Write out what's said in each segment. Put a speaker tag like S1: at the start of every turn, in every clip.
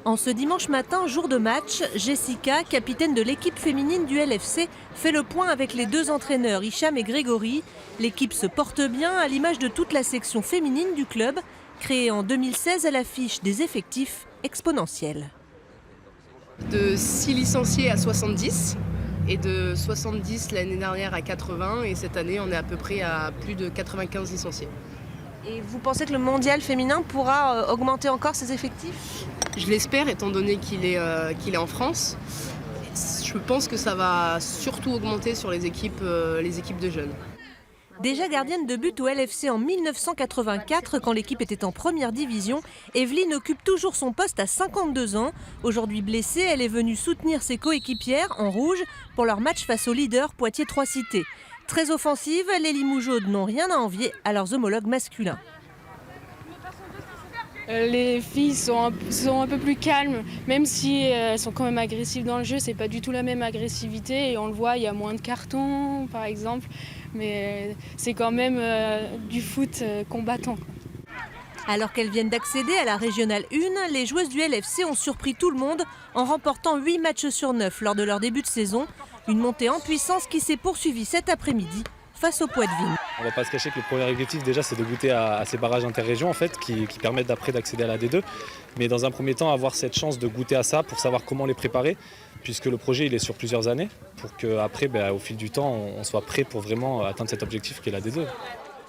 S1: En ce dimanche matin, jour de match, Jessica, capitaine de l'équipe féminine du LFC, fait le point avec les deux entraîneurs Hicham et Grégory. L'équipe se porte bien à l'image de toute la section féminine du club. Créée en 2016, elle affiche des effectifs exponentiels.
S2: De 6 licenciés à 70 et de 70 l'année dernière à 80 et cette année on est à peu près à plus de 95 licenciés.
S1: Et vous pensez que le mondial féminin pourra augmenter encore ses effectifs ?
S2: Je l'espère étant donné qu'il est en France. Je pense que ça va surtout augmenter sur les équipes de jeunes.
S1: Déjà gardienne de but au LFC en 1984, quand l'équipe était en première division, Evelyne occupe toujours son poste à 52 ans. Aujourd'hui blessée, elle est venue soutenir ses coéquipières en rouge pour leur match face au leader Poitiers 3 Cités. Très offensive, les Limoujaudes n'ont rien à envier à leurs homologues masculins.
S3: Les filles sont un peu plus calmes, même si elles sont quand même agressives dans le jeu. C'est pas du tout la même agressivité et on le voit, il y a moins de cartons par exemple, mais c'est quand même du foot combattant.
S1: Alors qu'elles viennent d'accéder à la Régionale 1, les joueuses du LFC ont surpris tout le monde en remportant 8 matchs sur 9 lors de leur début de saison. Une montée en puissance qui s'est poursuivie cet après-midi face au Poitvin.
S4: On ne va pas se cacher que le premier objectif déjà c'est de goûter à ces barrages interrégions en fait, qui permettent après d'accéder à la D2. Mais dans un premier temps avoir cette chance de goûter à ça pour savoir comment les préparer, puisque le projet il est sur plusieurs années, pour qu'après au fil du temps on soit prêt pour vraiment atteindre cet objectif qui est la D2.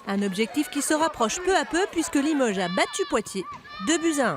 S1: Un objectif qui se rapproche peu à peu puisque Limoges a battu Poitiers 2-1.